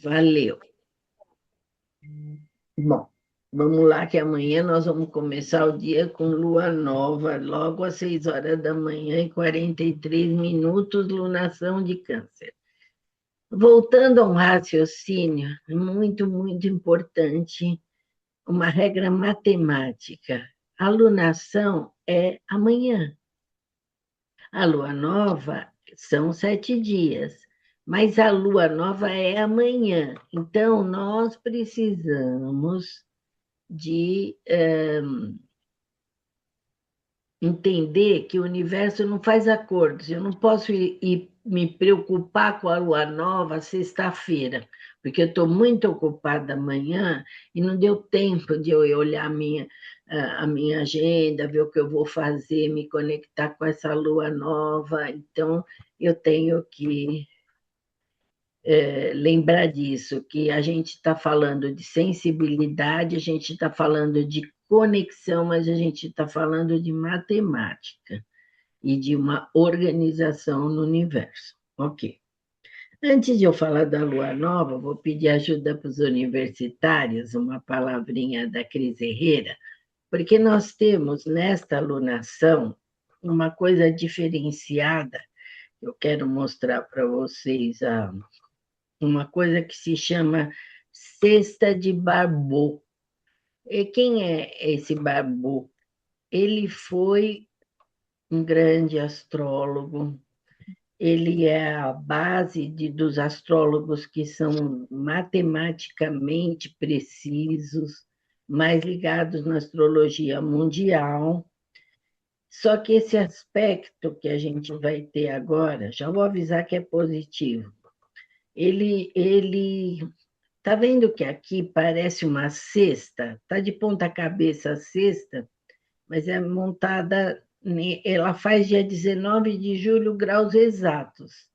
Valeu. Bom, vamos lá, que amanhã nós vamos começar o dia com lua nova, logo às 6 horas da manhã e 43 minutos, lunação de Câncer. Voltando a um raciocínio muito importante, uma regra matemática. A lunação é amanhã. A lua nova são 7 dias, mas a lua nova é amanhã. Então, nós precisamos de entender que o universo não faz acordos. Eu não posso ir me preocupar com a lua nova sexta-feira, porque eu estou muito ocupada amanhã e não deu tempo de eu olhar a minha agenda, ver o que eu vou fazer, me conectar com essa lua nova. Então, eu tenho que lembrar disso, que a gente está falando de sensibilidade, a gente está falando de conexão, mas a gente está falando de matemática e de uma organização no universo. Ok. Antes de eu falar da lua nova, vou pedir ajuda para os universitários, uma palavrinha da Cris Herrera, porque nós temos nesta alunação uma coisa diferenciada. Eu quero mostrar para vocês uma coisa que se chama Cesta de Barbô. E quem é esse Barbô? Ele foi um grande astrólogo, ele é a base dos astrólogos que são matematicamente precisos, mais ligados na astrologia mundial. Só que esse aspecto que a gente vai ter agora, já vou avisar que é positivo. Ele Tá vendo que aqui parece uma cesta? Tá de ponta cabeça a cesta, mas é montada, ela faz dia 19 de julho graus exatos.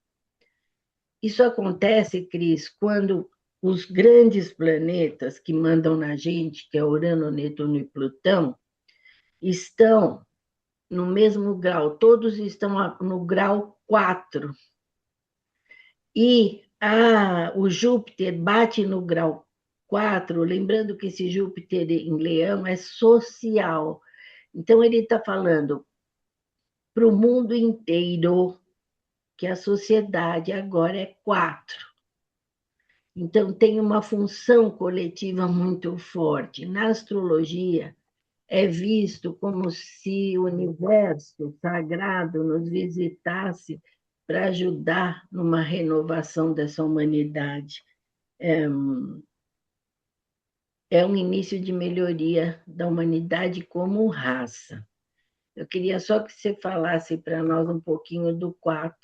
Isso acontece, Cris, quando os grandes planetas que mandam na gente, que é Urano, Netuno e Plutão, estão no mesmo grau, todos estão no grau 4. E o Júpiter bate no grau 4, lembrando que esse Júpiter em Leão é social. Então, ele está falando para o mundo inteiro que a sociedade agora é 4. Então, tem uma função coletiva muito forte. Na astrologia, é visto como se o universo sagrado nos visitasse para ajudar numa renovação dessa humanidade. É, é um início de melhoria da humanidade como raça. Eu queria só que você falasse para nós um pouquinho do 4.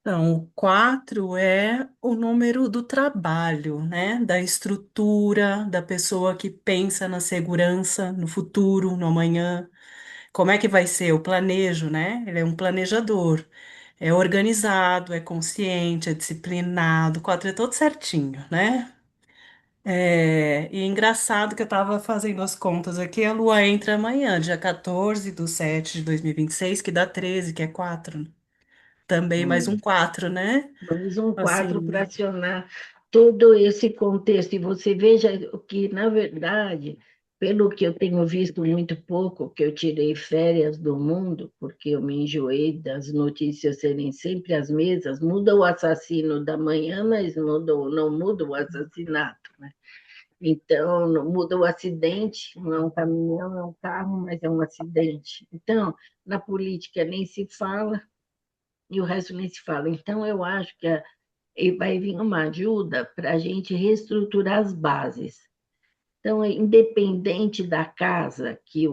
Então, o 4 é o número do trabalho, né? Da estrutura, da pessoa que pensa na segurança, no futuro, no amanhã. Como é que vai ser? Eu planejo, né? Ele é um planejador. É organizado, é consciente, é disciplinado. O 4 é todo certinho, né? E é engraçado que eu estava fazendo as contas aqui, a lua entra amanhã, dia 14/7/2026, que dá 13, que é 4. Também mais um 4, né? Mais um 4 para Assim, acionar todo esse contexto. E você veja que, na verdade, pelo que eu tenho visto muito pouco, que eu tirei férias do mundo, porque eu me enjoei das notícias serem sempre as mesmas, muda o assassino da manhã, mas não muda o assassinato, né? Então, não muda o acidente, não é um caminhão, é um carro, mas é um acidente. Então, na política nem se fala, e o resto nem se fala. Então, eu acho que vai vir uma ajuda para a gente reestruturar as bases. Então, independente da casa que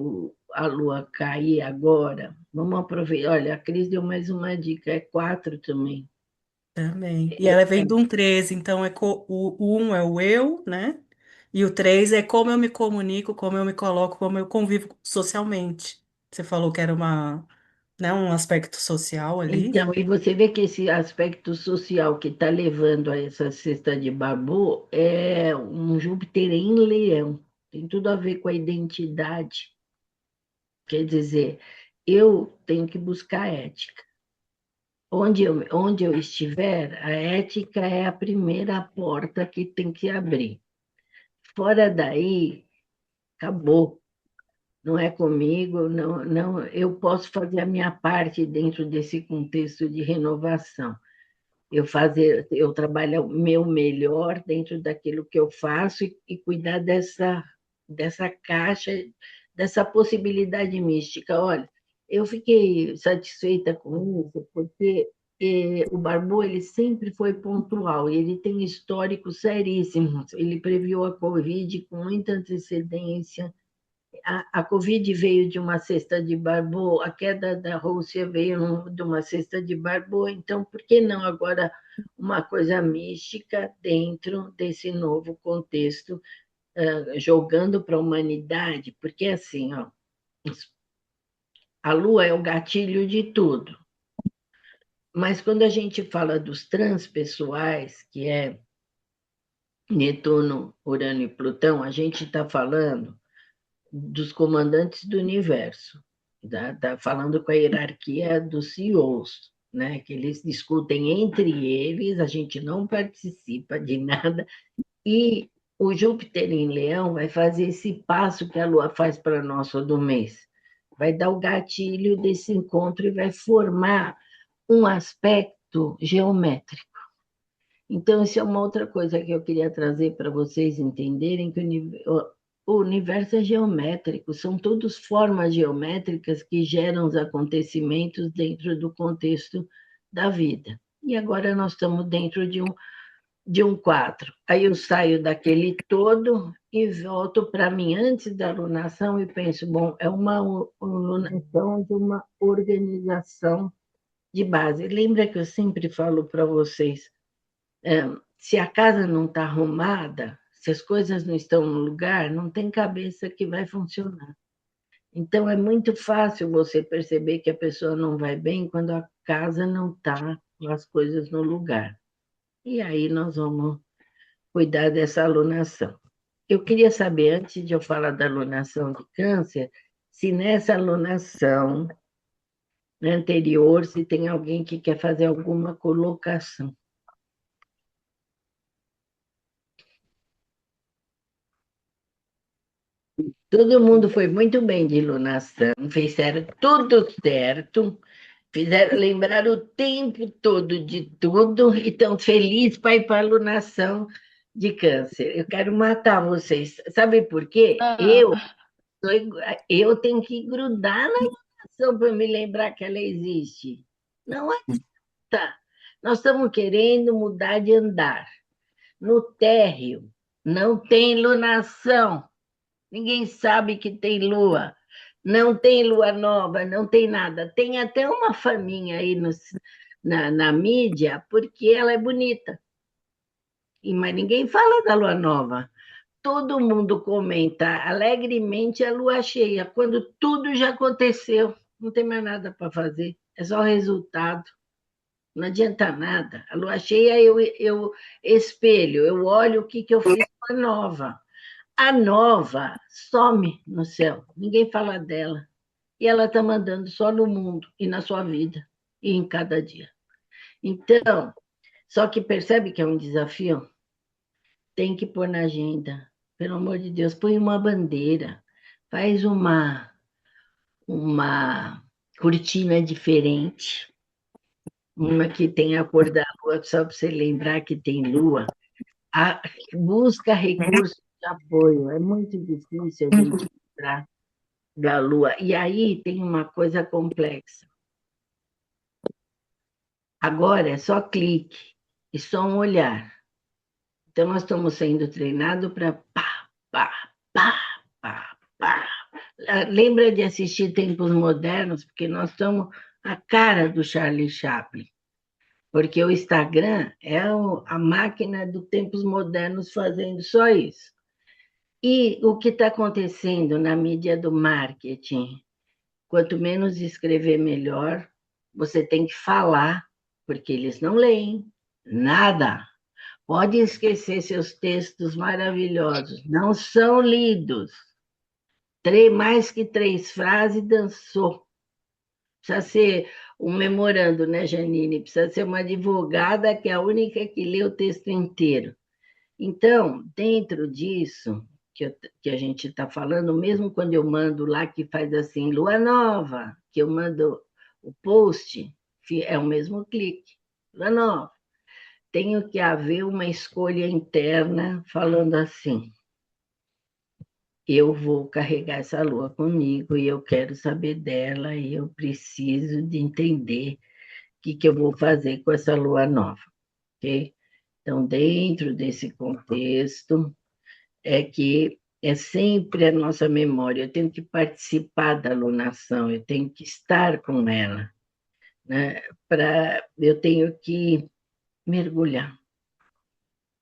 a lua cair agora, vamos aproveitar. Olha, a Cris deu mais uma dica, é 4 também. também. E ela vem de um 13, então o 1 é o eu, né? E o 3 é como eu me comunico, como eu me coloco, como eu convivo socialmente. Você falou que era né, um aspecto social ali. Então, e você vê que esse aspecto social que está levando a essa cesta de babu é um Júpiter em Leão. Tem tudo a ver com a identidade. Quer dizer, eu tenho que buscar ética. onde eu estiver, a ética é a primeira porta que tem que abrir. Fora daí, acabou. Não é comigo, não, não, eu posso fazer a minha parte dentro desse contexto de renovação. Eu trabalho o meu melhor dentro daquilo que eu faço e cuidar dessa caixa, dessa possibilidade mística. Olha, eu fiquei satisfeita com isso, porque o Barbu ele sempre foi pontual, e ele tem históricos seríssimos. Ele previu a Covid com muita antecedência. A Covid veio de uma cesta de Barbu, a queda da Rússia veio de uma cesta de Barbu, então por que não agora uma coisa mística dentro desse novo contexto, jogando para a humanidade? Porque assim, ó, a Lua é o gatilho de tudo, mas quando a gente fala dos transpessoais, que é Netuno, Urano e Plutão, a gente está falando dos comandantes do universo, tá falando com a hierarquia dos CEOs, né? Que eles discutem entre eles, a gente não participa de nada, e o Júpiter em Leão vai fazer esse passo que a Lua faz para nós todo mês. Vai dar o gatilho desse encontro e vai formar um aspecto geométrico. Então, isso é uma outra coisa que eu queria trazer para vocês entenderem, que o universo é geométrico, são todas formas geométricas que geram os acontecimentos dentro do contexto da vida. E agora nós estamos dentro de um quadro. Aí eu saio daquele todo e volto para mim antes da alunação e penso, bom, é uma alunação de uma organização de base. Lembra que eu sempre falo para vocês, se a casa não está arrumada, se as coisas não estão no lugar, não tem cabeça que vai funcionar. Então, é muito fácil você perceber que a pessoa não vai bem quando a casa não está com as coisas no lugar. E aí nós vamos cuidar dessa alunação. Eu queria saber, antes de eu falar da alunação de câncer, se nessa alunação anterior, se tem alguém que quer fazer alguma colocação. Todo mundo foi muito bem de iluminação, fizeram tudo certo, fizeram lembrar o tempo todo de tudo e estão felizes para ir para a alunação de câncer. Eu quero matar vocês. Sabe por quê? Ah, Eu tenho que grudar na iluminação para me lembrar que ela existe. Não adianta. Nós estamos querendo mudar de andar. No térreo não tem iluminação. Ninguém sabe que tem lua. Não tem lua nova, não tem nada. Tem até uma faminha aí na mídia, porque ela é bonita. Mas ninguém fala da lua nova. Todo mundo comenta alegremente a lua cheia, quando tudo já aconteceu. Não tem mais nada para fazer. É só resultado. Não adianta nada. A lua cheia eu espelho, eu olho o que eu fiz com a nova. A nova some no céu, ninguém fala dela. E ela está mandando só no mundo e na sua vida e em cada dia. Então, só que percebe que é um desafio? Tem que pôr na agenda. Pelo amor de Deus, põe uma bandeira, faz uma cortina diferente, uma que tem a cor da lua, só para você lembrar que tem lua. Busca recursos de apoio. É muito difícil a gente lembrar da Lua. E aí tem uma coisa complexa. Agora é só clique e só um olhar. Então, nós estamos sendo treinados para pá, pá, pá, pá, pá. Lembra de assistir Tempos Modernos? Porque nós estamos a cara do Charlie Chaplin. Porque o Instagram é a máquina do Tempos Modernos fazendo só isso. E o que está acontecendo na mídia do marketing? Quanto menos escrever, melhor. Você tem que falar, porque eles não leem nada. Pode esquecer seus textos maravilhosos, não são lidos. Mais que 3 frases, dançou. Precisa ser um memorando, né, Janine? Precisa ser uma advogada que é a única que lê o texto inteiro. Então, dentro disso que a gente está falando, mesmo quando eu mando lá que faz assim, lua nova, que eu mando o post, é o mesmo clique, lua nova. Tenho que haver uma escolha interna falando assim, eu vou carregar essa lua comigo e eu quero saber dela e eu preciso de entender o que eu vou fazer com essa lua nova, ok? Então, dentro desse contexto, é que é sempre a nossa memória. Eu tenho que participar da alunação, eu tenho que estar com ela, né? Eu tenho que mergulhar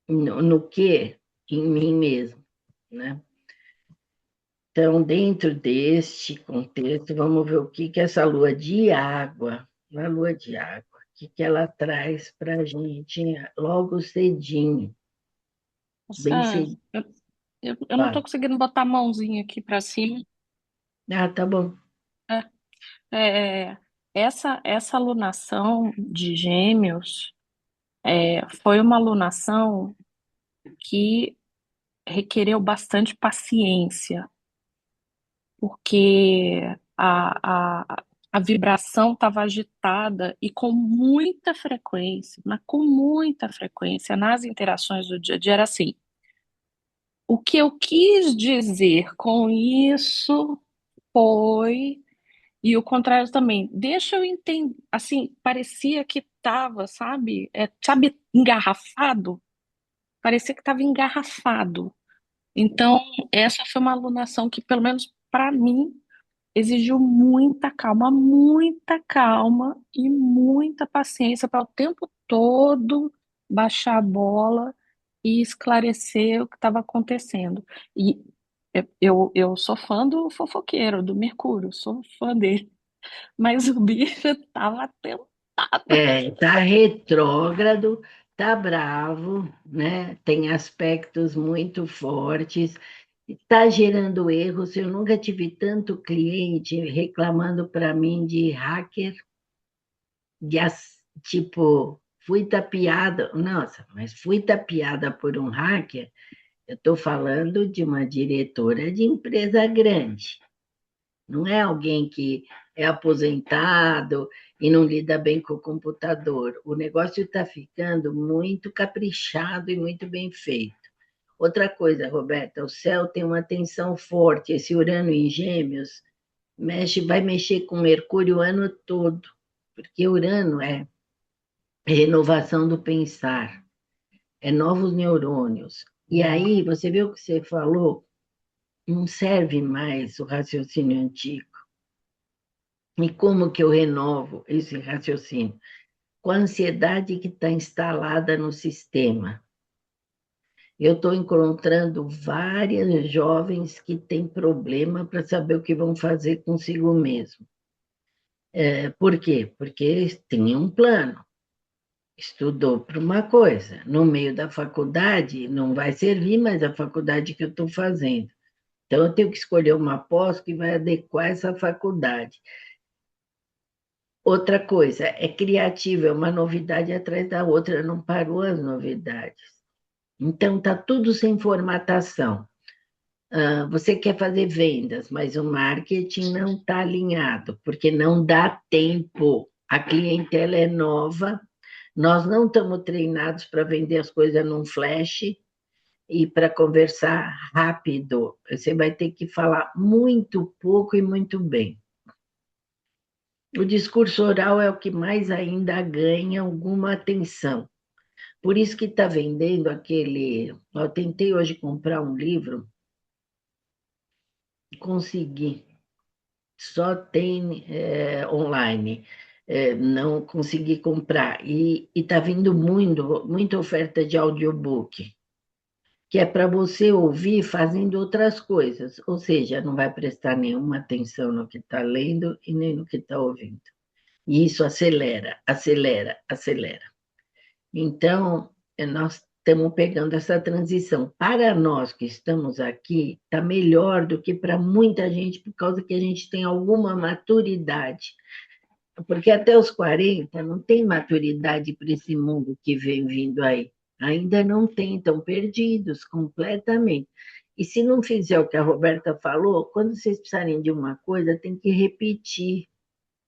no que? Em mim mesmo, né? Então, dentro deste contexto, vamos ver o que essa lua de água, a lua de água, o que ela traz para a gente logo cedinho, bem Nossa, cedinho. eu não tô conseguindo botar a mãozinha aqui para cima. Ah, tá bom. É, essa alunação de Gêmeos foi uma alunação que requereu bastante paciência, porque a vibração estava agitada e com muita frequência, mas com muita frequência nas interações do dia a dia era assim. O que eu quis dizer com isso foi. E o contrário também. Deixa eu entender. Assim, parecia que estava, sabe? Sabe, engarrafado? Parecia que estava engarrafado. Então, essa foi uma alunação que, pelo menos para mim, exigiu muita calma e muita paciência para o tempo todo baixar a bola e esclarecer o que estava acontecendo. E eu sou fã do fofoqueiro, do Mercúrio, sou fã dele. Mas o bicho tava tentado. Tá retrógrado, tá bravo, né? Tem aspectos muito fortes, está gerando erros. Eu nunca tive tanto cliente reclamando para mim de hacker, tipo, fui tapeada. Nossa, mas fui tapeada por um hacker. Eu estou falando de uma diretora de empresa grande. Não é alguém que é aposentado e não lida bem com o computador. O negócio está ficando muito caprichado e muito bem feito. Outra coisa, Roberta, o céu tem uma tensão forte. Esse Urano em Gêmeos vai mexer com Mercúrio o ano todo, porque Urano é renovação do pensar, é novos neurônios. E aí, você viu o que você falou? Não serve mais o raciocínio antigo. E como que eu renovo esse raciocínio? Com a ansiedade que está instalada no sistema. Eu estou encontrando várias jovens que têm problema para saber o que vão fazer consigo mesmo. Por quê? Porque eles tinham um plano, estudou para uma coisa, no meio da faculdade não vai servir mais a faculdade que eu estou fazendo. Então, eu tenho que escolher uma pós que vai adequar essa faculdade. Outra coisa, é criativa, é uma novidade atrás da outra, não parou as novidades. Então, está tudo sem formatação. Você quer fazer vendas, mas o marketing não está alinhado, porque não dá tempo. A clientela é nova, nós não estamos treinados para vender as coisas num flash e para conversar rápido. Você vai ter que falar muito pouco e muito bem. O discurso oral é o que mais ainda ganha alguma atenção. Por isso que está vendendo aquele. Eu tentei hoje comprar um livro, consegui. Só tem online. Não consegui comprar. E está vindo muita oferta de audiobook, que é para você ouvir fazendo outras coisas. Ou seja, não vai prestar nenhuma atenção no que está lendo e nem no que está ouvindo. E isso acelera, acelera, acelera. Então, nós estamos pegando essa transição. Para nós que estamos aqui, está melhor do que para muita gente, por causa que a gente tem alguma maturidade. Porque até os 40 não tem maturidade para esse mundo que vem vindo aí. Ainda não tem, estão perdidos completamente. E se não fizer o que a Roberta falou, quando vocês precisarem de uma coisa, tem que repetir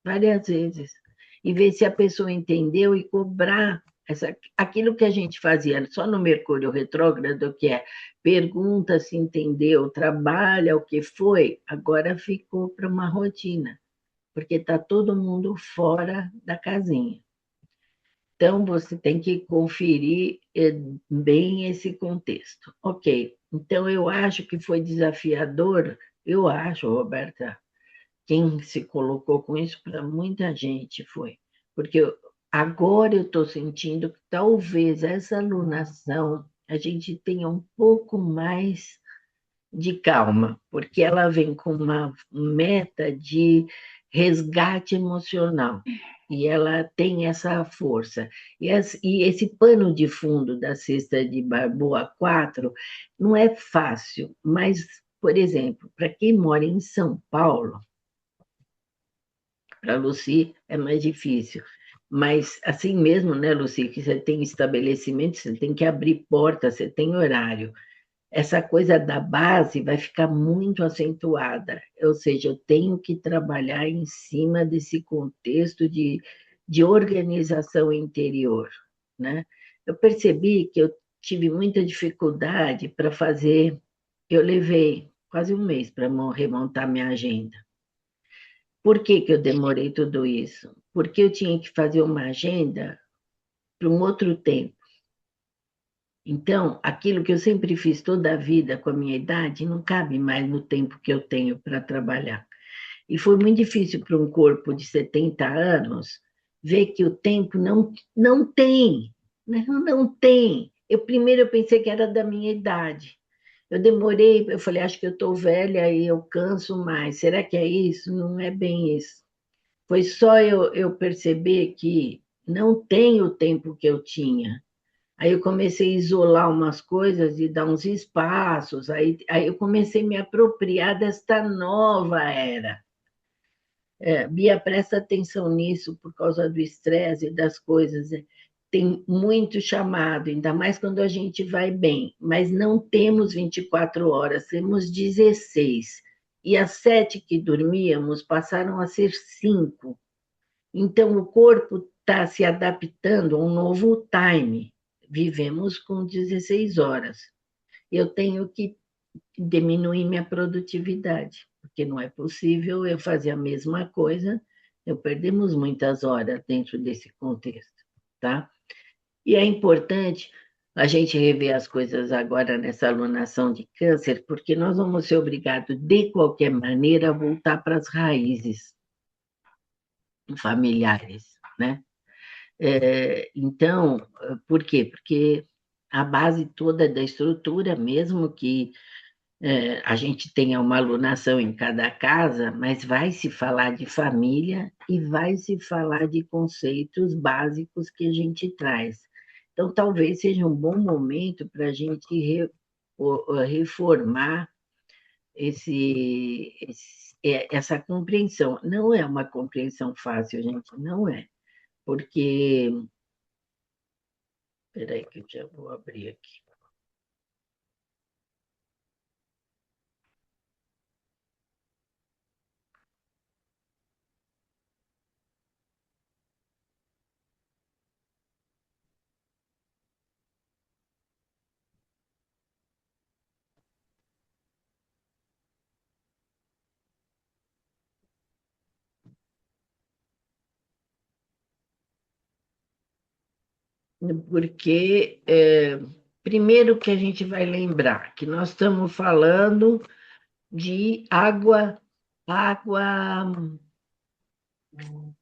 várias vezes e ver se a pessoa entendeu e cobrar aquilo que a gente fazia só no Mercúrio retrógrado, que é pergunta se entendeu, trabalha o que foi, agora ficou para uma rotina, porque está todo mundo fora da casinha. Então, você tem que conferir bem esse contexto. Ok, então eu acho que foi desafiador, eu acho, Roberta, quem se colocou com isso para muita gente foi. Porque agora eu estou sentindo que talvez essa alunação a gente tenha um pouco mais de calma, porque ela vem com uma meta de resgate emocional. E ela tem essa força. E esse pano de fundo da cesta de Barboa 4 não é fácil, mas, por exemplo, para quem mora em São Paulo, para a Lucy é mais difícil. Mas assim mesmo, né, Lucy, que você tem estabelecimento, você tem que abrir porta, você tem horário. Essa coisa da base vai ficar muito acentuada, ou seja, eu tenho que trabalhar em cima desse contexto de organização interior, né? Eu percebi que eu tive muita dificuldade para fazer, eu levei quase um mês para remontar minha agenda. Por que que eu demorei tudo isso? Porque eu tinha que fazer uma agenda para um outro tempo. Então, aquilo que eu sempre fiz toda a vida com a minha idade não cabe mais no tempo que eu tenho para trabalhar. E foi muito difícil para um corpo de 70 anos ver que o tempo não tem, né? Não tem. Primeiro eu pensei que era da minha idade. Eu demorei, eu falei, acho que eu estou velha e eu canso mais. Será que é isso? Não é bem isso. Foi só eu perceber que não tem o tempo que eu tinha. Aí eu comecei a isolar umas coisas e dar uns espaços, aí eu comecei a me apropriar desta nova era. Bia, presta atenção nisso por causa do estresse e das coisas. Tem muito chamado, ainda mais quando a gente vai bem, mas não temos 24 horas, temos 16. E as 7 que dormíamos passaram a ser 5. Então, o corpo está se adaptando a um novo time. Vivemos com 16 horas. Eu tenho que diminuir minha produtividade, porque não é possível eu fazer a mesma coisa. Eu perdemos muitas horas dentro desse contexto, tá? E é importante a gente rever as coisas agora nessa alunação de câncer, porque nós vamos ser obrigados, de qualquer maneira, a voltar para as raízes familiares, né? Então, por quê? Porque a base toda da estrutura, mesmo que a gente tenha uma alunação em cada casa, mas vai se falar de família e vai se falar de conceitos básicos que a gente traz. Então, talvez seja um bom momento para a gente reformar essa compreensão. Não é uma compreensão fácil, gente, não é. Porque espera aí que eu já vou abrir aqui. Porque, primeiro que a gente vai lembrar que nós estamos falando de água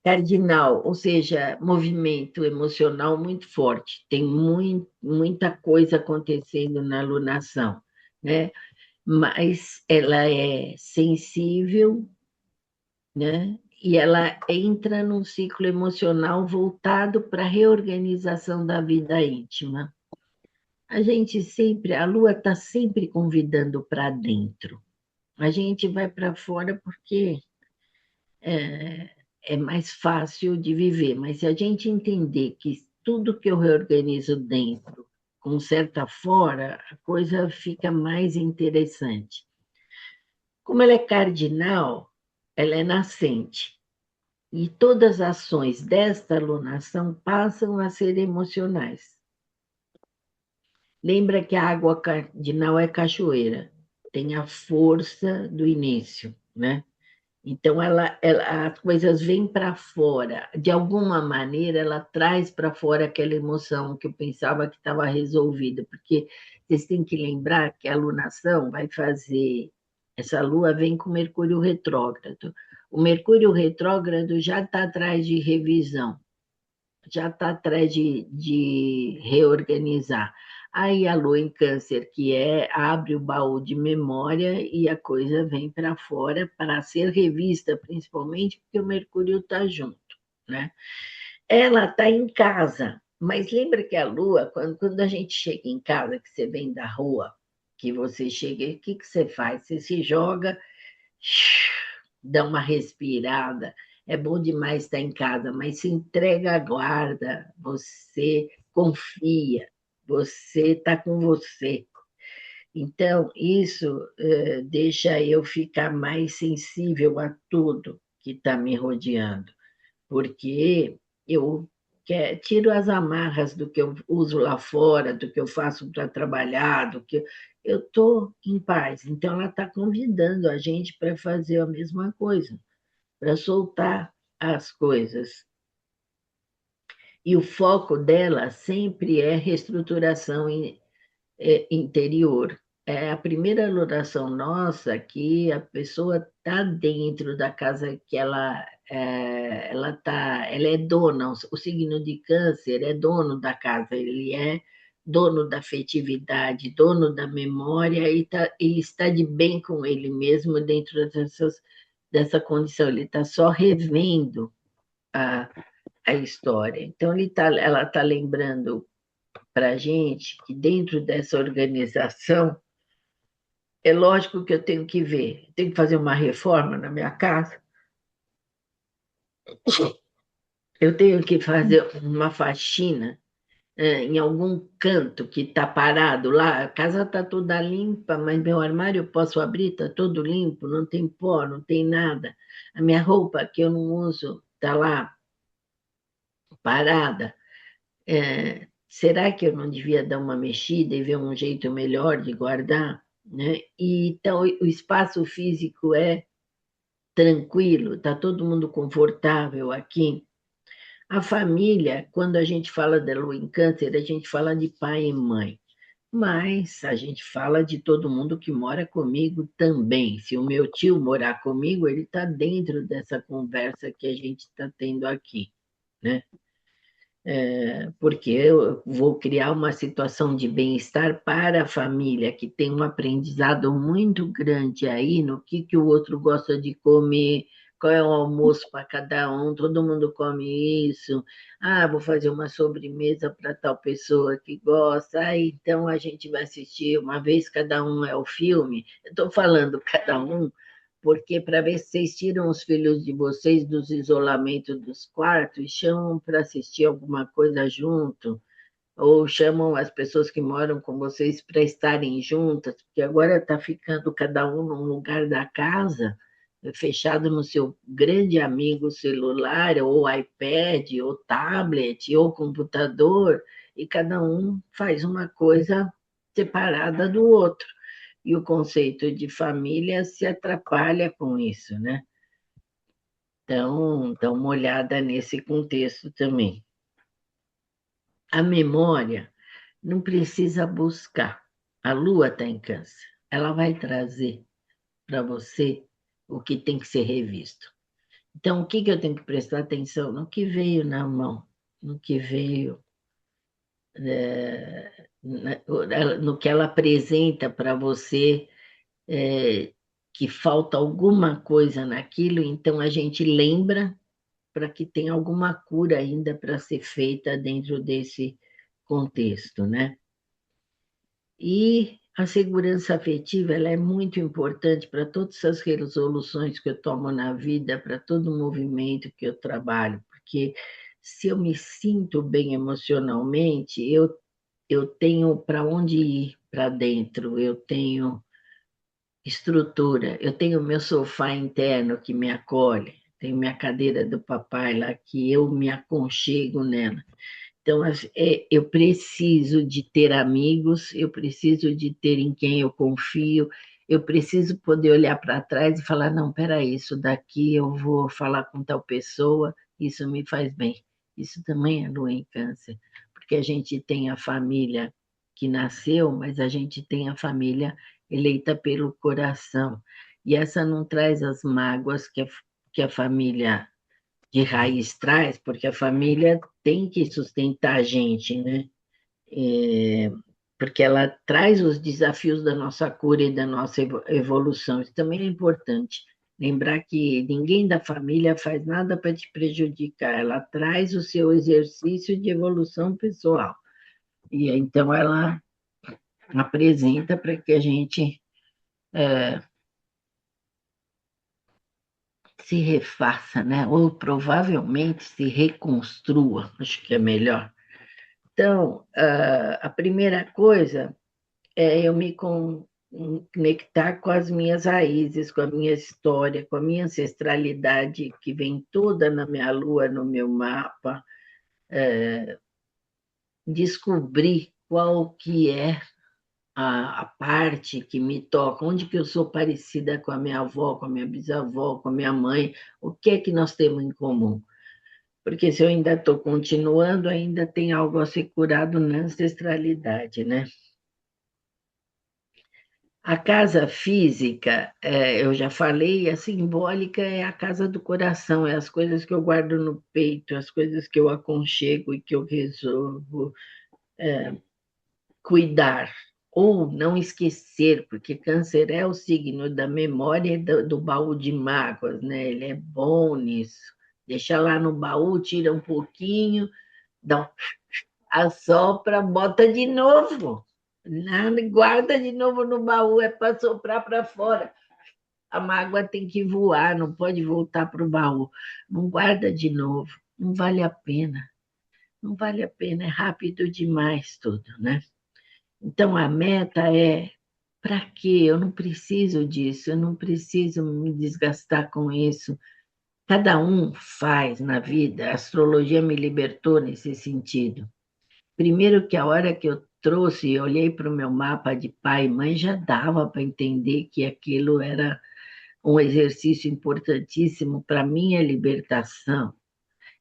cardinal, ou seja, movimento emocional muito forte. Tem muita coisa acontecendo na alunação, né? Mas ela é sensível, né? E ela entra num ciclo emocional voltado para a reorganização da vida íntima. A Lua está sempre convidando para dentro. A gente vai para fora porque é mais fácil de viver. Mas se a gente entender que tudo que eu reorganizo dentro conserta fora, a coisa fica mais interessante. Como ela é cardinal, ela é nascente. E todas as ações desta alunação passam a ser emocionais. Lembra que a água cardinal é cachoeira, tem a força do início, né? Então, as coisas vêm para fora. De alguma maneira, ela traz para fora aquela emoção que eu pensava que estava resolvida, porque vocês têm que lembrar que a alunação vai fazer. Essa lua vem com Mercúrio retrógrado. O Mercúrio retrógrado já está atrás de revisão, já está atrás de reorganizar. Aí a lua em câncer, que abre o baú de memória e a coisa vem para fora para ser revista, principalmente porque o Mercúrio está junto, né? Ela está em casa, mas lembra que a lua, quando a gente chega em casa, que você vem da rua, que você chega, o que você faz? Você se joga, dá uma respirada. É bom demais estar em casa, mas se entrega à guarda, você confia, você está com você. Então, isso deixa eu ficar mais sensível a tudo que está me rodeando, porque eu tiro as amarras do que eu uso lá fora, do que eu faço para trabalhar, do que eu estou em paz. Então, ela está convidando a gente para fazer a mesma coisa, para soltar as coisas. E o foco dela sempre é reestruturação interior. É a primeira alunação nossa que a pessoa está dentro da casa que ela é dona. O signo de câncer é dono da casa, ele é dono da afetividade, dono da memória e ele está de bem com ele mesmo dentro dessa condição. Ele está só revendo a, a história. Então, ela está lembrando para a gente que dentro dessa organização, é lógico que eu tenho que ver, tenho que fazer uma reforma na minha casa, eu tenho que fazer uma faxina em algum canto que está parado lá, a casa está toda limpa, mas meu armário eu posso abrir, está todo limpo, não tem pó, não tem nada. A minha roupa que eu não uso está lá parada. Será que eu não devia dar uma mexida e ver um jeito melhor de guardar? Né? E, então, o espaço físico é tranquilo, está todo mundo confortável aqui. A família, quando a gente fala da lua em câncer, a gente fala de pai e mãe, mas a gente fala de todo mundo que mora comigo também. Se o meu tio morar comigo, ele está dentro dessa conversa que a gente está tendo aqui, né? Porque eu vou criar uma situação de bem-estar para a família, que tem um aprendizado muito grande aí no que o outro gosta de comer, qual é o almoço para cada um, todo mundo come isso. Ah, vou fazer uma sobremesa para tal pessoa que gosta. Ah, então a gente vai assistir uma vez cada um é o filme. Eu estou falando cada um porque para ver se vocês tiram os filhos de vocês dos isolamentos dos quartos e chamam para assistir alguma coisa junto, ou chamam as pessoas que moram com vocês para estarem juntas, porque agora está ficando cada um num lugar da casa, fechado no seu grande amigo celular, ou iPad, ou tablet, ou computador, e cada um faz uma coisa separada do outro e o conceito de família se atrapalha com isso, né? Então, dá uma olhada nesse contexto também. A memória não precisa buscar. A lua está em câncer. Ela vai trazer para você o que tem que ser revisto. Então, o que eu tenho que prestar atenção? No que veio na mão, no que veio, no que ela apresenta para você que falta alguma coisa naquilo, então a gente lembra para que tenha alguma cura ainda para ser feita dentro desse contexto, né? E a segurança afetiva ela é muito importante para todas as resoluções que eu tomo na vida, para todo o movimento que eu trabalho, porque se eu me sinto bem emocionalmente, eu tenho para onde ir para dentro, eu tenho estrutura, eu tenho meu sofá interno que me acolhe, tenho minha cadeira do papai lá que eu me aconchego nela. Então, eu preciso de ter amigos, eu preciso de ter em quem eu confio, eu preciso poder olhar para trás e falar: não, peraí, isso daqui eu vou falar com tal pessoa, isso me faz bem. Isso também é lua em câncer, porque a gente tem a família que nasceu, mas a gente tem a família eleita pelo coração. E essa não traz as mágoas que a família de raiz traz, porque a família tem que sustentar a gente, né? É, porque ela traz os desafios da nossa cura e da nossa evolução. Isso também é importante. Lembrar que ninguém da família faz nada para te prejudicar, ela traz o seu exercício de evolução pessoal. E então ela apresenta para que a gente se refaça, né? Ou provavelmente se reconstrua, acho que é melhor. Então, a primeira coisa é eu me conectar com as minhas raízes, com a minha história, com a minha ancestralidade, que vem toda na minha lua, no meu mapa, descobrir qual que é a parte que me toca, onde que eu sou parecida com a minha avó, com a minha bisavó, com a minha mãe, o que é que nós temos em comum. Porque se eu ainda estou continuando, ainda tem algo a ser curado na ancestralidade, né? A casa física, eu já falei, a simbólica é a casa do coração, é as coisas que eu guardo no peito, as coisas que eu aconchego e que eu resolvo cuidar, ou não esquecer, porque câncer é o signo da memória e do baú de mágoas, né? Ele é bom nisso. Deixa lá no baú, tira um pouquinho, dá assopra, bota de novo. Nada, guarda de novo no baú, é para soprar para fora. A mágoa tem que voar, não pode voltar para o baú. Não guarda de novo, não vale a pena. Não vale a pena, é rápido demais tudo, né? Então a meta é: para quê? Eu não preciso disso, eu não preciso me desgastar com isso. Cada um faz na vida, a astrologia me libertou nesse sentido. Primeiro que a hora que eu trouxe e olhei para o meu mapa de pai e mãe, já dava para entender que aquilo era um exercício importantíssimo para a minha libertação.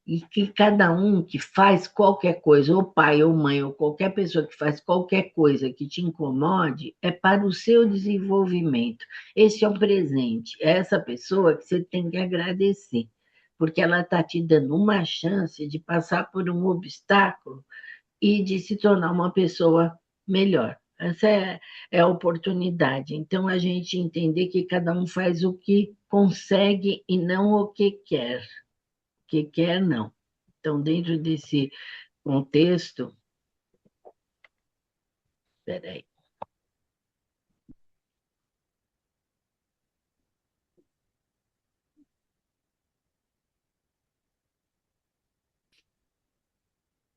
E que cada um que faz qualquer coisa, ou pai ou mãe, ou qualquer pessoa que faz qualquer coisa que te incomode, é para o seu desenvolvimento. Esse é um presente, é essa pessoa que você tem que agradecer, porque ela está te dando uma chance de passar por um obstáculo e de se tornar uma pessoa melhor. Essa é a oportunidade. Então, a gente entender que cada um faz o que consegue e não o que quer. O que quer, não. Então, dentro desse contexto, peraí.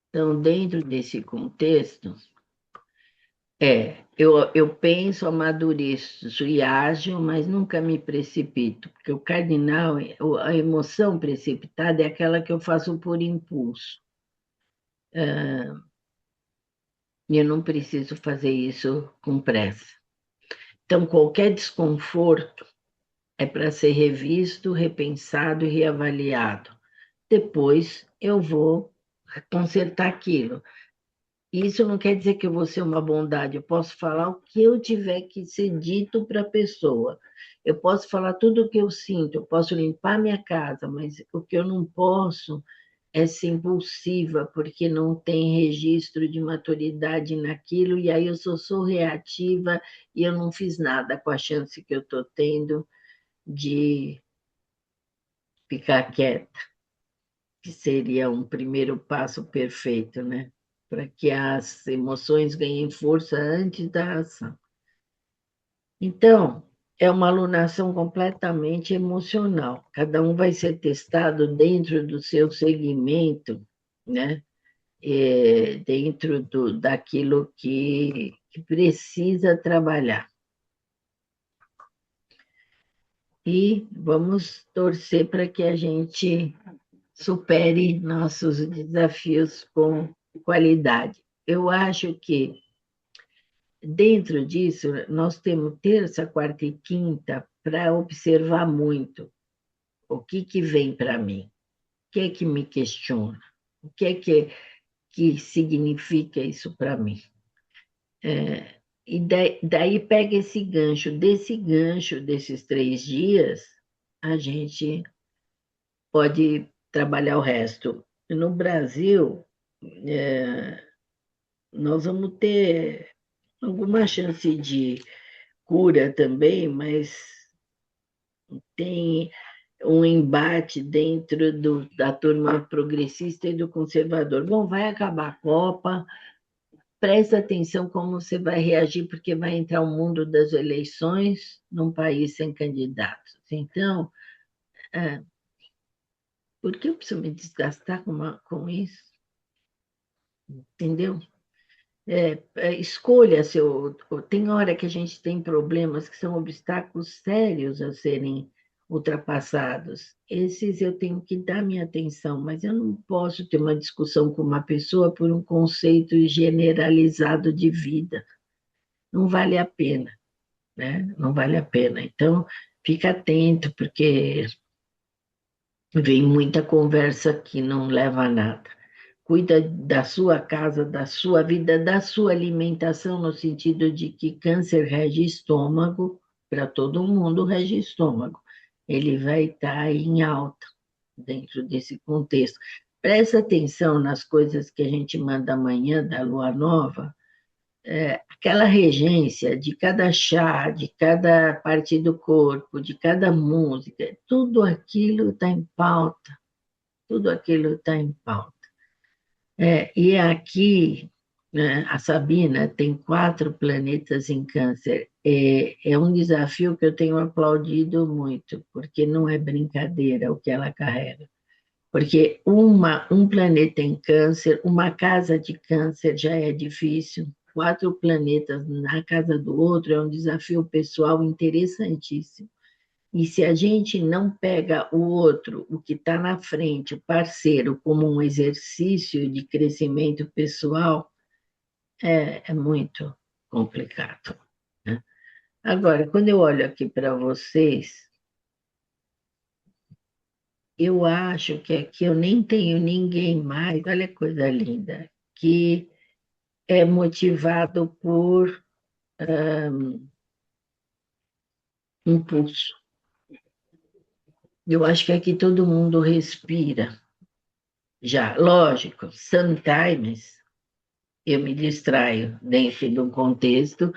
Então, dentro desse contexto, eu penso, amadureço e ajo, mas nunca me precipito, porque o cardinal, a emoção precipitada é aquela que eu faço por impulso. E eu não preciso fazer isso com pressa. Então, qualquer desconforto é para ser revisto, repensado e reavaliado. Depois eu vou consertar aquilo. Isso não quer dizer que eu vou ser uma bondade, eu posso falar o que eu tiver que ser dito para a pessoa. Eu posso falar tudo o que eu sinto, eu posso limpar minha casa, mas o que eu não posso é ser impulsiva, porque não tem registro de maturidade naquilo, e aí eu sou reativa e eu não fiz nada com a chance que eu estou tendo de ficar quieta, que seria um primeiro passo perfeito, né? Para que as emoções ganhem força antes da ação. Então, é uma alunação completamente emocional. Cada um vai ser testado dentro do seu segmento, né? Dentro daquilo que precisa trabalhar. E vamos torcer para que a gente supere nossos desafios com qualidade. Eu acho que dentro disso, nós temos terça, quarta e quinta para observar muito o que vem para mim, o que é que me questiona, o que significa isso para mim. E daí pega esse gancho, desse gancho desses 3 dias, a gente pode trabalhar o resto. No Brasil, nós vamos ter alguma chance de cura também, mas tem um embate dentro da turma progressista e do conservador. Bom, vai acabar a Copa, presta atenção como você vai reagir, porque vai entrar o mundo das eleições num país sem candidatos. Então, por que eu preciso me desgastar com isso? Entendeu? Escolha seu. Tem hora que a gente tem problemas que são obstáculos sérios a serem ultrapassados. Esses eu tenho que dar minha atenção, mas eu não posso ter uma discussão com uma pessoa por um conceito generalizado de vida. Não vale a pena, né? Não vale a pena. Então, fica atento, porque vem muita conversa que não leva a nada. Cuida da sua casa, da sua vida, da sua alimentação, no sentido de que câncer rege estômago, para todo mundo rege estômago. Ele vai estar em alta dentro desse contexto. Presta atenção nas coisas que a gente manda amanhã da lua nova, aquela regência de cada chá, de cada parte do corpo, de cada música, tudo aquilo está em pauta, tudo aquilo está em pauta. E aqui, né, a Sabina tem 4 planetas em Câncer. É um desafio que eu tenho aplaudido muito, porque não é brincadeira o que ela carrega. Porque um planeta em Câncer, uma casa de Câncer já é difícil. 4 planetas na casa do outro é um desafio pessoal interessantíssimo. E se a gente não pega o outro, o que está na frente, o parceiro, como um exercício de crescimento pessoal, é muito complicado, né? Agora, quando eu olho aqui para vocês, eu acho que aqui eu nem tenho ninguém mais, olha que coisa linda, que é motivado por impulso. Eu acho que aqui todo mundo respira. Já, lógico, sometimes eu me distraio dentro de um contexto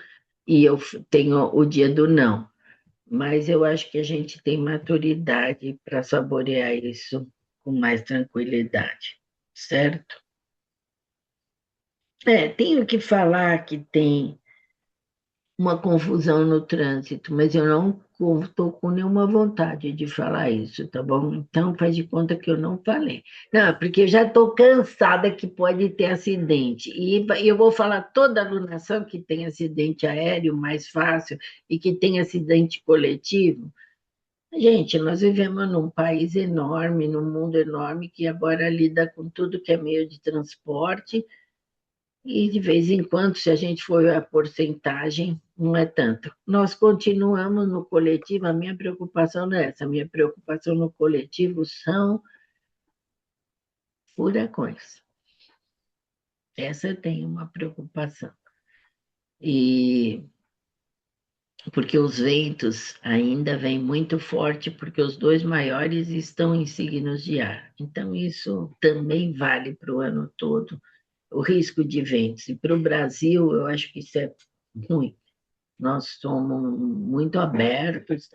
e eu tenho o dia do não. Mas eu acho que a gente tem maturidade para saborear isso com mais tranquilidade, certo? Tenho que falar que tem uma confusão no trânsito, mas eu não estou com nenhuma vontade de falar isso, tá bom? Então faz de conta que eu não falei. Não, porque eu já estou cansada que pode ter acidente. E eu vou falar toda a alunação que tem acidente aéreo mais fácil e que tem acidente coletivo. Gente, nós vivemos num país enorme, num mundo enorme, que agora lida com tudo que é meio de transporte, e de vez em quando, se a gente for a porcentagem, não é tanto. Nós continuamos no coletivo, a minha preocupação não é essa, a minha preocupação no coletivo são furacões. Essa eu tenho uma preocupação. E porque os ventos ainda vêm muito forte, porque os 2 maiores estão em signos de ar. Então, isso também vale para o ano todo, o risco de ventos. E para o Brasil, eu acho que isso é ruim. Nós somos muito abertos,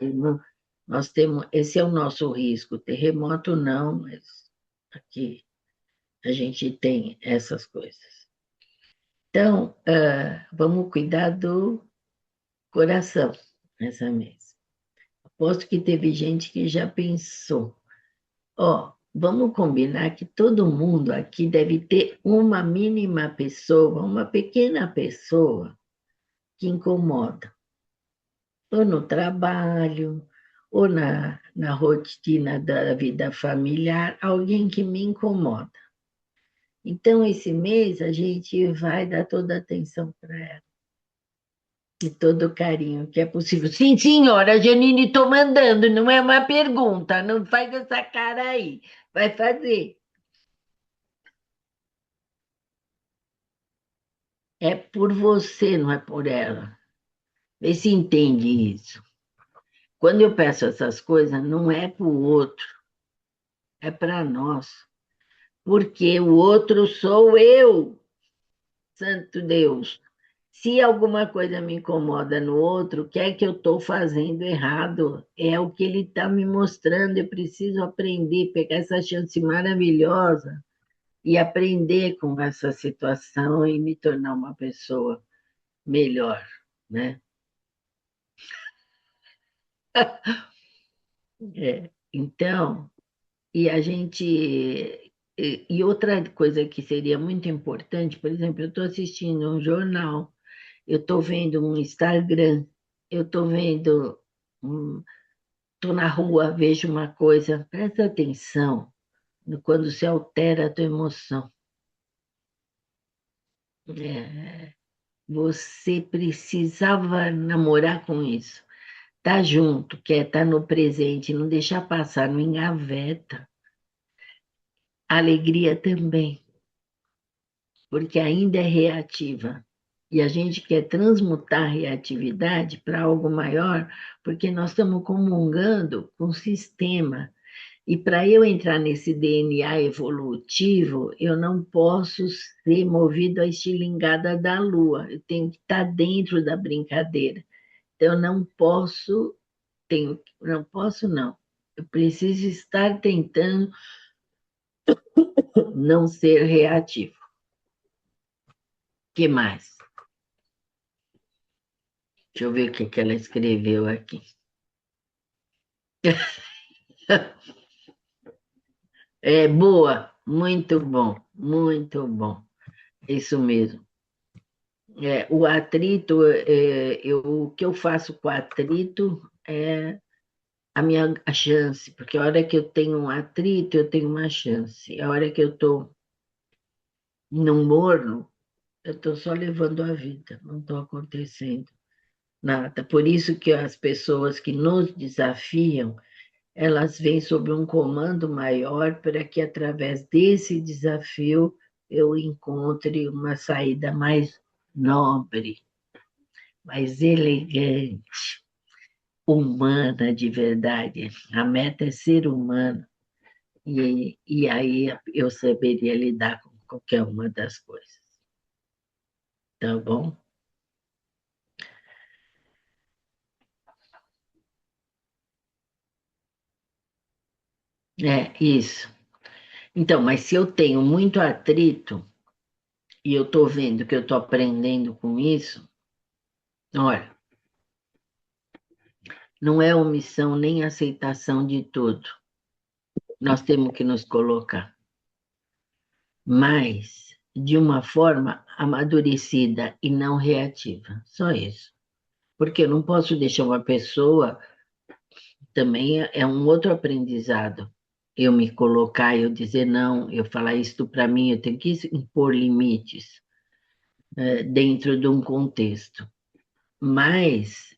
nós temos, esse é o nosso risco, terremoto não, mas aqui a gente tem essas coisas. Então, vamos cuidar do coração, essa mesa. Aposto que teve gente que já pensou. Ó, vamos combinar que todo mundo aqui deve ter uma mínima pessoa, uma pequena pessoa que incomoda, ou no trabalho, ou na rotina da vida familiar, alguém que me incomoda. Então, esse mês a gente vai dar toda a atenção para ela e todo o carinho que é possível. Sim, senhora, Janine, estou mandando, não é uma pergunta, não faz essa cara aí, vai fazer. É por você, não é por ela. Vê se entende isso. Quando eu peço essas coisas, não é para o outro, é para nós. Porque o outro sou eu, santo Deus. Se alguma coisa me incomoda no outro, o que é que eu estou fazendo errado? É o que ele está me mostrando. Eu preciso aprender, pegar essa chance maravilhosa e aprender com essa situação e me tornar uma pessoa melhor, né? Então, e a gente. E outra coisa que seria muito importante, por exemplo, eu estou assistindo um jornal, eu estou vendo um Instagram, eu estou vendo, estou na rua, vejo uma coisa, presta atenção quando se altera a tua emoção. É, você precisava namorar com isso. Tá junto, quer estar no presente, não deixar passar, não engaveta. Alegria também, porque ainda é reativa. E a gente quer transmutar a reatividade para algo maior, porque nós estamos comungando com o sistema. E para eu entrar nesse DNA evolutivo, eu não posso ser movido à estilingada da lua. Eu tenho que estar dentro da brincadeira. Então, eu não posso, não posso, não. Eu preciso estar tentando não ser reativo. O que mais? Deixa eu ver o que que ela escreveu aqui. É boa, muito bom, muito bom. Isso mesmo. O atrito, o que eu faço com o atrito é a chance, porque a hora que eu tenho um atrito, eu tenho uma chance. A hora que eu estou num morno, eu estou só levando a vida, não estou acontecendo nada. Por isso que as pessoas que nos desafiam, elas vêm sob um comando maior para que, através desse desafio, eu encontre uma saída mais nobre, mais elegante, humana de verdade. A meta é ser humano, e aí eu saberia lidar com qualquer uma das coisas. Tá bom? É, isso. Então, mas se eu tenho muito atrito e eu estou vendo que eu estou aprendendo com isso, olha, não é omissão nem aceitação de tudo. Nós temos que nos colocar, mas de uma forma amadurecida e não reativa. Só isso. Porque eu não posso deixar uma pessoa, também é um outro aprendizado. Eu me colocar, eu dizer não, eu falar isso para mim, eu tenho que impor limites dentro de um contexto. Mas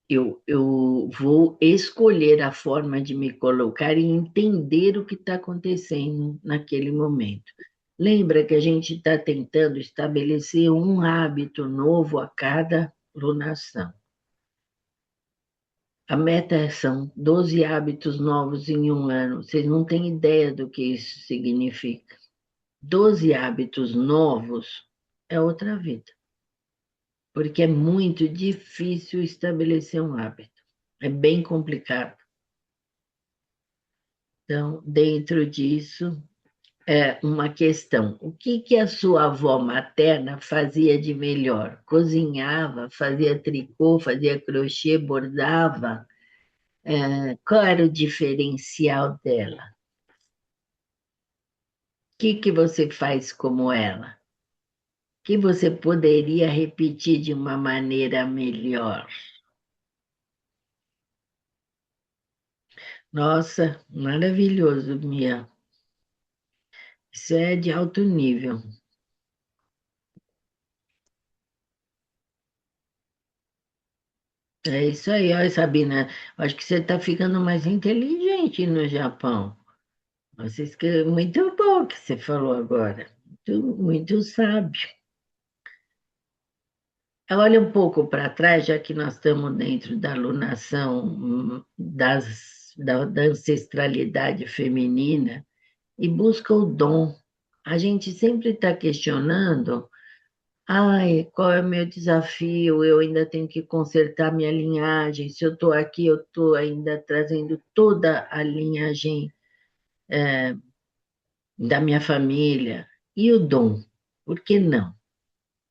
eu vou escolher a forma de me colocar e entender o que está acontecendo naquele momento. Lembra que a gente está tentando estabelecer um hábito novo a cada lunação. A meta são 12 hábitos novos em um ano. Vocês não têm ideia do que isso significa. 12 hábitos novos é outra vida, porque é muito difícil estabelecer um hábito. É bem complicado. Então, dentro disso, uma questão. O que que a sua avó materna fazia de melhor? Cozinhava, fazia tricô, fazia crochê, bordava? Qual era o diferencial dela? O que que você faz como ela? Que você poderia repetir de uma maneira melhor? Nossa, maravilhoso, Mia. Isso é de alto nível. É isso aí, olha, Sabina. Acho que você está ficando mais inteligente no Japão. Vocês que muito bom o que você falou agora. Muito, muito sábio. Olha um pouco para trás, já que nós estamos dentro da alunação da ancestralidade feminina, e busca o dom. A gente sempre está questionando, ai, qual é o meu desafio? Eu ainda tenho que consertar minha linhagem. Se eu estou aqui, eu estou ainda trazendo toda a linhagem da minha família. E o dom? Por que não?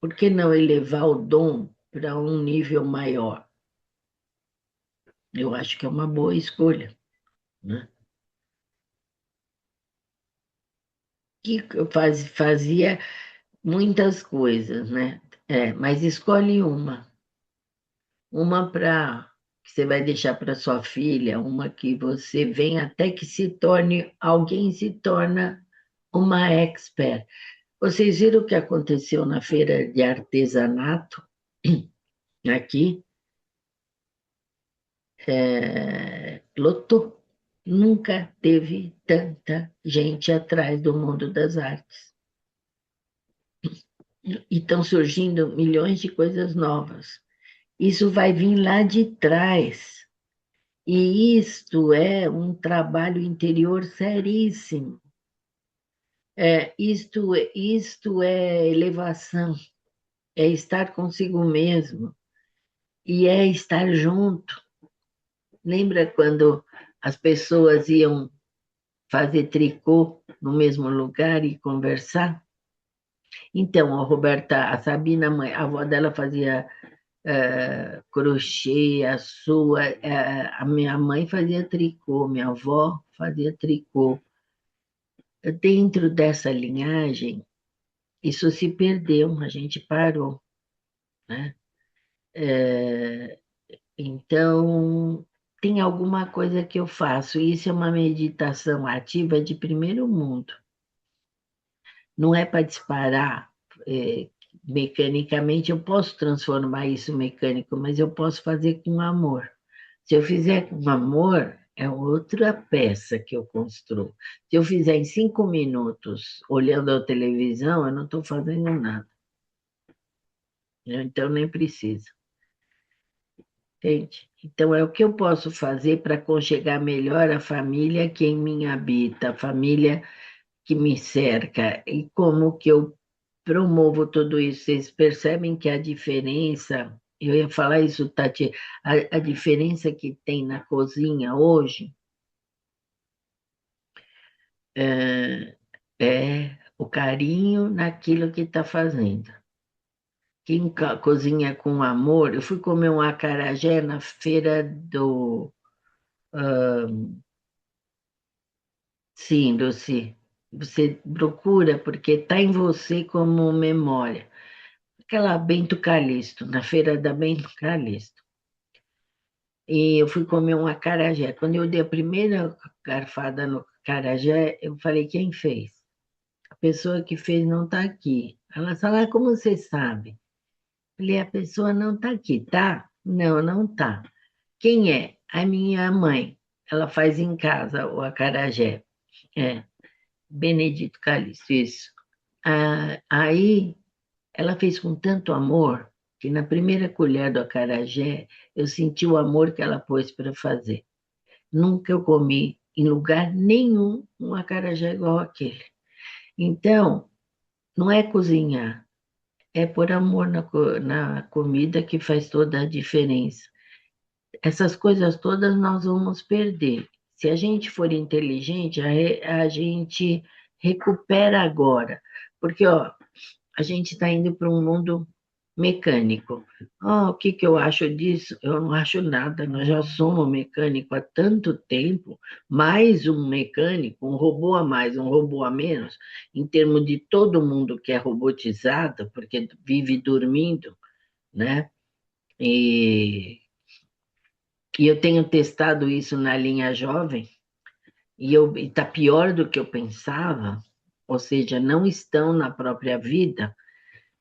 Por que não elevar o dom para um nível maior? Eu acho que é uma boa escolha, né? Que fazia muitas coisas, né? Mas escolhe uma para que você vai deixar para sua filha, uma que você vem até que se torne, alguém se torna uma expert. Vocês viram o que aconteceu na feira de artesanato aqui? Lotou. Nunca teve tanta gente atrás do mundo das artes. E estão surgindo milhões de coisas novas. Isso vai vir lá de trás. E isto é um trabalho interior seríssimo. Isto é elevação, é estar consigo mesmo e é estar junto. Lembra quando as pessoas iam fazer tricô no mesmo lugar e conversar? Então, a Roberta, a Sabina, a avó dela fazia crochê, a minha mãe fazia tricô, minha avó fazia tricô. Dentro dessa linhagem, isso se perdeu, a gente parou, né? Então, tem alguma coisa que eu faço, isso é uma meditação ativa de primeiro mundo. Não é para disparar mecanicamente, eu posso transformar isso mecânico, mas eu posso fazer com amor. Se eu fizer com amor, é outra peça que eu construo. Se eu fizer em 5 minutos olhando a televisão, eu não estou fazendo nada. Então, nem precisa. Entende? Então, é o que eu posso fazer para aconchegar melhor a família que em mim habita, a família que me cerca, e como que eu promovo tudo isso. Vocês percebem que a diferença, eu ia falar isso, Tati, a diferença que tem na cozinha hoje é o carinho naquilo que está fazendo. Quem cozinha com amor, eu fui comer um acarajé na feira do. Sim, Lucy, você procura porque está em você como memória. Aquela Bento Calixto, na feira da Bento Calixto. E eu fui comer um acarajé. Quando eu dei a primeira garfada no acarajé, eu falei, quem fez? A pessoa que fez não está aqui. Ela falou, ah, como você sabe? Eu falei, a pessoa não está aqui, tá? Não, não está. Quem é? A minha mãe. Ela faz em casa o acarajé. É, Benedito Calixto, isso. Aí ela fez com tanto amor que na primeira colher do acarajé eu senti o amor que ela pôs para fazer. Nunca eu comi em lugar nenhum um acarajé igual aquele. Então, não é cozinhar, é pôr amor na comida que faz toda a diferença. Essas coisas todas nós vamos perder. Se a gente for inteligente, a gente recupera agora, porque ó, a gente está indo para um mundo mecânico. O que que eu acho disso? Eu não acho nada, nós já somos mecânico há tanto tempo, mais um mecânico, um robô a mais, um robô a menos, em termos de todo mundo que é robotizado, porque vive dormindo, né? E, e eu tenho testado isso na linha jovem, e está pior do que eu pensava, ou seja, não estão na própria vida.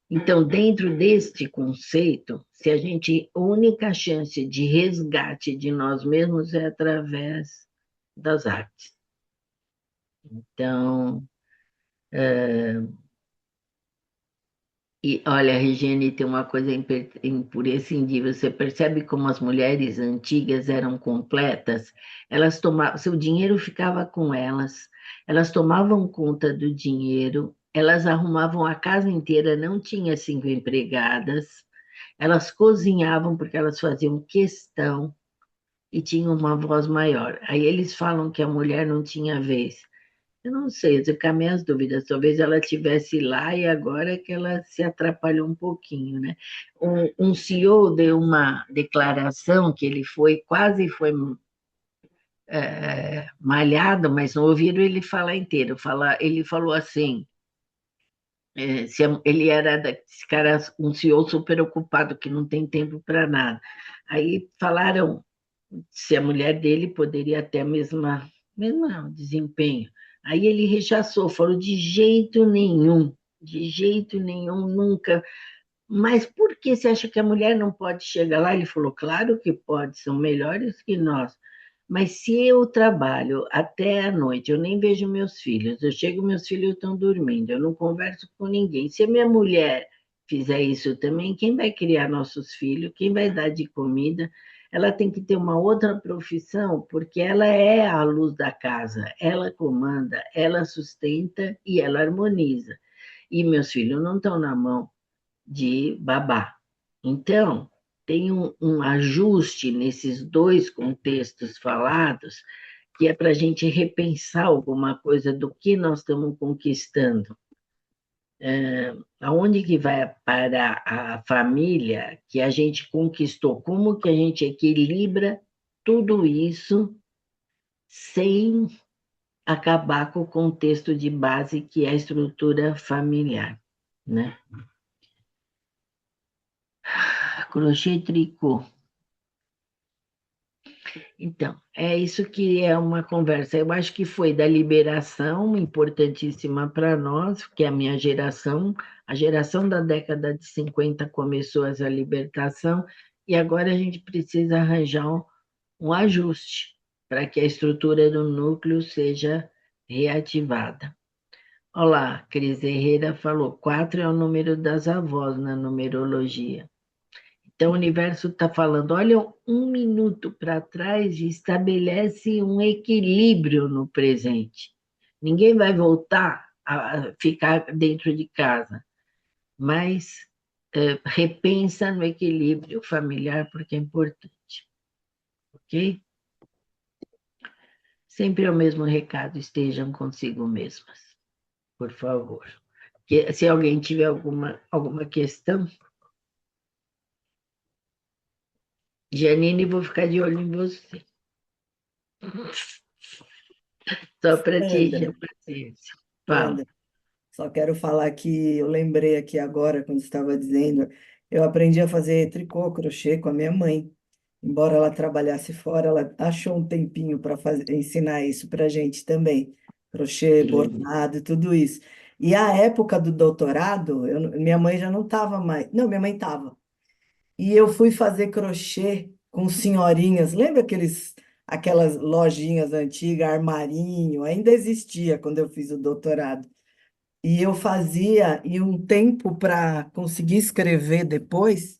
Então, dentro deste conceito, se a gente, a única chance de resgate de nós mesmos é através das artes. Então, e olha, Regiane, tem uma coisa imprescindível. Você percebe como as mulheres antigas eram completas? Elas tomavam, seu dinheiro ficava com elas tomavam conta do dinheiro, elas arrumavam a casa inteira, não tinha 5 empregadas, elas cozinhavam porque elas faziam questão e tinham uma voz maior. Aí eles falam que a mulher não tinha vez. Eu não sei, eu fico com minhas dúvidas. Talvez ela estivesse lá e agora que ela se atrapalhou um pouquinho, né? Um CEO deu uma declaração que ele quase foi malhado, mas não ouviram ele falar inteiro. Ele falou assim, ele era esse cara, um CEO super ocupado, que não tem tempo para nada. Aí falaram se a mulher dele poderia ter a mesma desempenho. Aí ele rechaçou, falou de jeito nenhum, nunca. Mas por que você acha que a mulher não pode chegar lá? Ele falou, claro que pode, são melhores que nós. Mas se eu trabalho até a noite, eu nem vejo meus filhos, eu chego, meus filhos estão dormindo, eu não converso com ninguém. Se a minha mulher fizer isso também, quem vai criar nossos filhos? Quem vai dar de comida? Ela tem que ter uma outra profissão, porque ela é a luz da casa, ela comanda, ela sustenta e ela harmoniza. E meus filhos não estão na mão de babá. Então, tem um ajuste nesses dois contextos falados, que é para a gente repensar alguma coisa do que nós estamos conquistando. Aonde que vai parar a família que a gente conquistou? Como que a gente equilibra tudo isso sem acabar com o contexto de base que é a estrutura familiar, né? Crochê e tricô. Então, é isso que é uma conversa. Eu acho que foi da liberação, importantíssima para nós, que é a geração da década de 50 começou essa libertação, e agora a gente precisa arranjar um ajuste para que a estrutura do núcleo seja reativada. Olá, Cris Herrera falou, 4 é o número das avós na numerologia. Então, o universo está falando: olha, 1 minuto para trás e estabelece um equilíbrio no presente. Ninguém vai voltar a ficar dentro de casa, mas repensa no equilíbrio familiar, porque é importante. Ok? Sempre é o mesmo recado: estejam consigo mesmas, por favor. Se alguém tiver alguma questão, Janine, vou ficar de olho em você. Só para te encher Sandra, a paciência. Fala. Sandra, só quero falar que eu lembrei aqui agora, quando estava dizendo, eu aprendi a fazer tricô, crochê com a minha mãe. Embora ela trabalhasse fora, ela achou um tempinho para ensinar isso para a gente também. Crochê, Que legal. bordado, tudo isso. E a época do doutorado, minha mãe já não estava mais. Não, minha mãe estava. E eu fui fazer crochê com senhorinhas. Lembra aquelas lojinhas antigas, armarinho? Ainda existia quando eu fiz o doutorado. E eu fazia, e um tempo para conseguir escrever depois,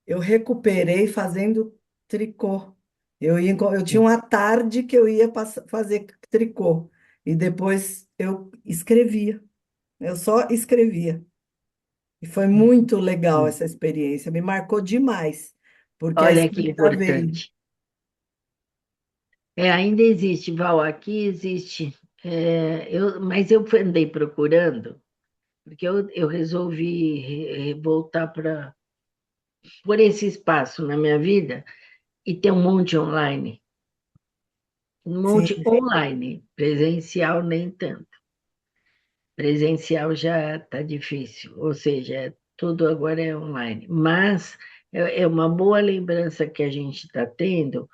eu recuperei fazendo tricô. Eu tinha uma tarde que eu ia fazer tricô. E depois eu escrevia. Eu só escrevia. E foi muito legal essa experiência, me marcou demais, porque a Olha que escrita veio. importante. Ainda existe, Val, aqui existe. Mas eu andei procurando, porque eu resolvi voltar por esse espaço na minha vida e ter um monte online. Um Sim, monte online, presencial nem tanto. Presencial já está difícil, ou seja, tudo agora é online. Mas é uma boa lembrança que a gente está tendo,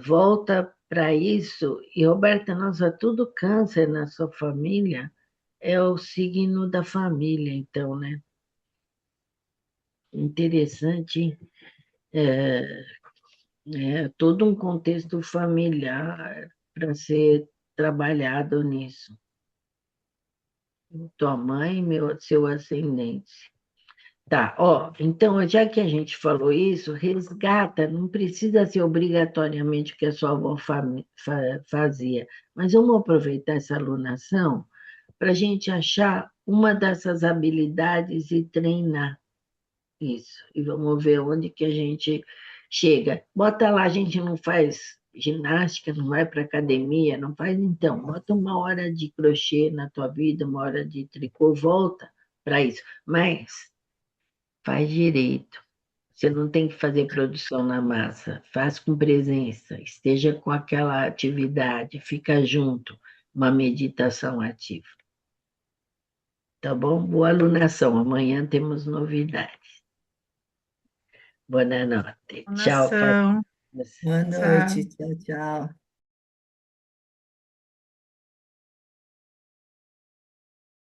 volta para isso. E, Roberta, nossa, tudo câncer na sua família é o signo da família, então, né? Interessante, é, todo um contexto familiar para ser trabalhado nisso. Tua mãe, seu ascendente. Tá, ó, então, já que a gente falou isso, resgata, não precisa ser obrigatoriamente o que a sua avó fazia, mas vamos aproveitar essa alunação para a gente achar uma dessas habilidades e treinar isso. E vamos ver onde que a gente chega. Bota lá, a gente não faz ginástica, não vai para academia, não faz então. Bota uma hora de crochê na tua vida, uma hora de tricô, volta para isso. Mas faz direito. Você não tem que fazer produção na massa. Faz com presença. Esteja com aquela atividade. Fica junto. Uma meditação ativa. Tá bom? Boa alunação. Amanhã temos novidades. Boa noite. Tchau, Nação. Fátima. boa noite, Tchau. tchau, tchau.